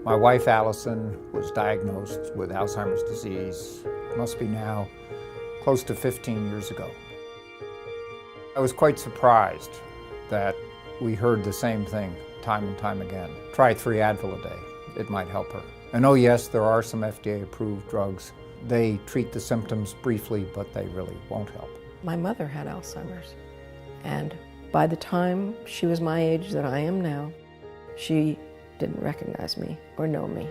My wife Allison was diagnosed with Alzheimer's disease, must be now close to 15 years ago. I was quite surprised that we heard the same thing time and time again. Try 3 Advil a day, it might help her. And oh yes, there are some FDA-approved drugs. They treat the symptoms briefly, but they really won't help. My mother had Alzheimer's, and by the time she was my age that I am now, she didn't recognize me or know me.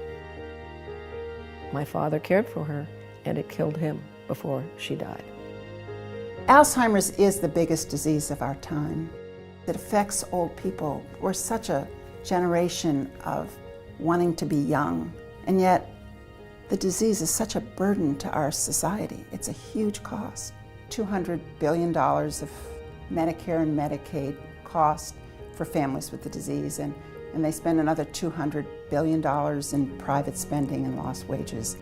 My father cared for her, and it killed him before she died. Alzheimer's is the biggest disease of our time. It affects old people. We're such a generation of wanting to be young, and yet the disease is such a burden to our society. It's a huge cost. $200 billion of Medicare and Medicaid cost for families with the disease, and they spend another $200 billion in private spending and lost wages.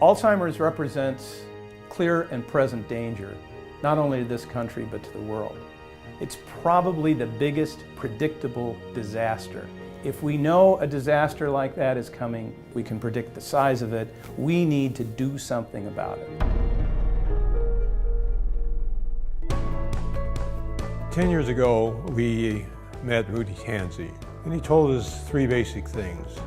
Alzheimer's represents clear and present danger, not only to this country but to the world. It's probably the biggest predictable disaster. If we know a disaster like that is coming, we can predict the size of it. We need to do something about it. 10 years ago, we met Rudy Tanzi, and he told us 3 basic things.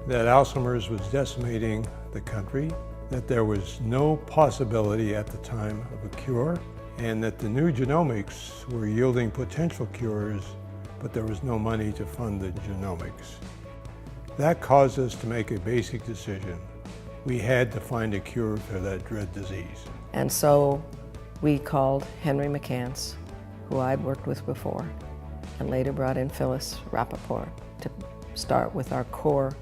That Alzheimer's was decimating the country, that there was no possibility at the time of a cure, and that the new genomics were yielding potential cures, but there was no money to fund the genomics. That caused us to make a basic decision. We had to find a cure for that dread disease. And so we called Henry McCants, who I'd worked with before, and later brought in Phyllis Rappaport to start with our core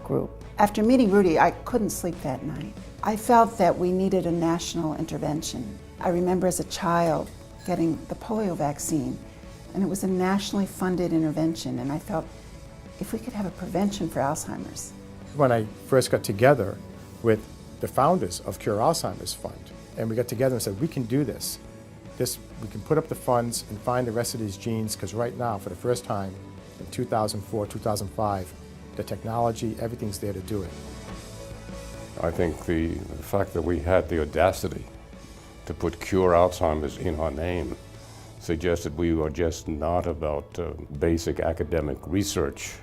group. After meeting Rudy, I couldn't sleep that night. I felt that we needed a national intervention. I remember as a child getting the polio vaccine, and it was a nationally funded intervention, and I felt if we could have a prevention for Alzheimer's. When I first got together with the founders of Cure Alzheimer's Fund, and we got together and said, we can do this. We can put up the funds and find the rest of these genes, because right now, for the first time in 2004, 2005, the technology, everything's there to do it. I think the fact that we had the audacity to put Cure Alzheimer's in our name suggested we were just not about basic academic research.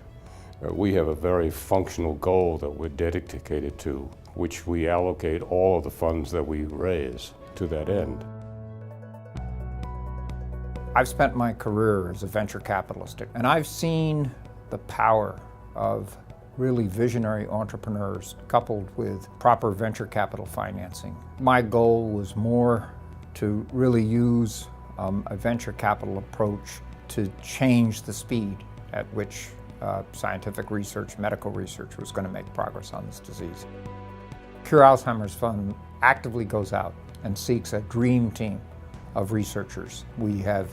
We have a very functional goal that we're dedicated to, which we allocate all of the funds that we raise to that end. I've spent my career as a venture capitalist, and I've seen the power of really visionary entrepreneurs coupled with proper venture capital financing. My goal was more to really use a venture capital approach to change the speed at which scientific research, medical research was going to make progress on this disease. Cure Alzheimer's Fund actively goes out and seeks a dream team of researchers. We have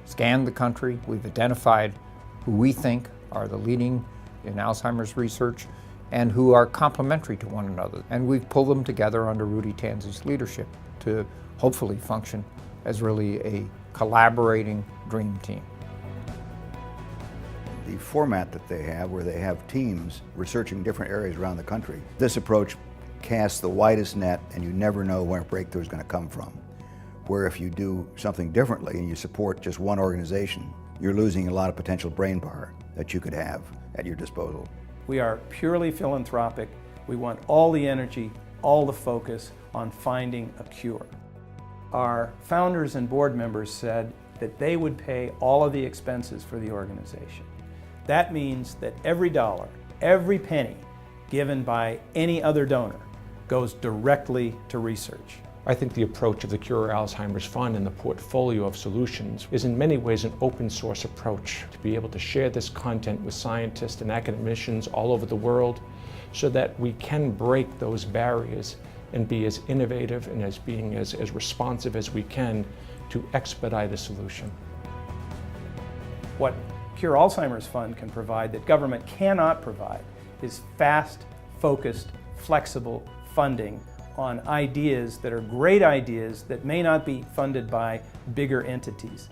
scanned the country, we've identified who we think are the leading in Alzheimer's research and who are complementary to one another. And we've pulled them together under Rudy Tanzi's leadership to hopefully function as really a collaborating dream team. The format that they have, where they have teams researching different areas around the country, this approach casts the widest net and you never know where a breakthrough is going to come from. Where if you do something differently and you support just one organization, you're losing a lot of potential brain power that you could have at your disposal. We are purely philanthropic. We want all the energy, all the focus on finding a cure. Our founders and board members said that they would pay all of the expenses for the organization. That means that every dollar, every penny given by any other donor goes directly to research. I think the approach of the Cure Alzheimer's Fund and the portfolio of solutions is in many ways an open source approach to be able to share this content with scientists and academicians all over the world so that we can break those barriers and be as innovative and as being as responsive as we can to expedite a solution. What Cure Alzheimer's Fund can provide that government cannot provide is fast, focused, flexible funding on ideas that are great ideas that may not be funded by bigger entities.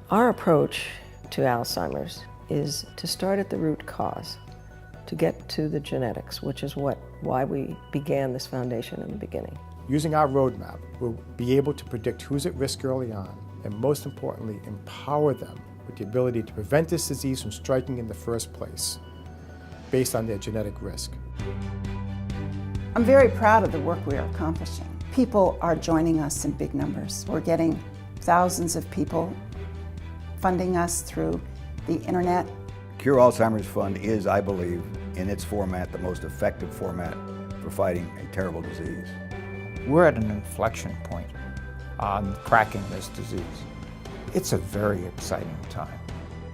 Our approach to Alzheimer's is to start at the root cause, to get to the genetics, which is why we began this foundation in the beginning. Using our roadmap, we'll be able to predict who's at risk early on, and most importantly, empower them with the ability to prevent this disease from striking in the first place, based on their genetic risk. I'm very proud of the work we are accomplishing. People are joining us in big numbers. We're getting thousands of people funding us through the internet. Cure Alzheimer's Fund is, I believe, in its format, the most effective format for fighting a terrible disease. We're at an inflection point on cracking this disease. It's a very exciting time.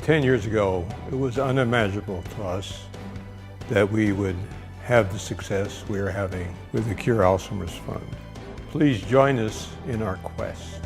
10 years ago, it was unimaginable to us that we would have the success we are having with the Cure Alzheimer's Fund. Please join us in our quest.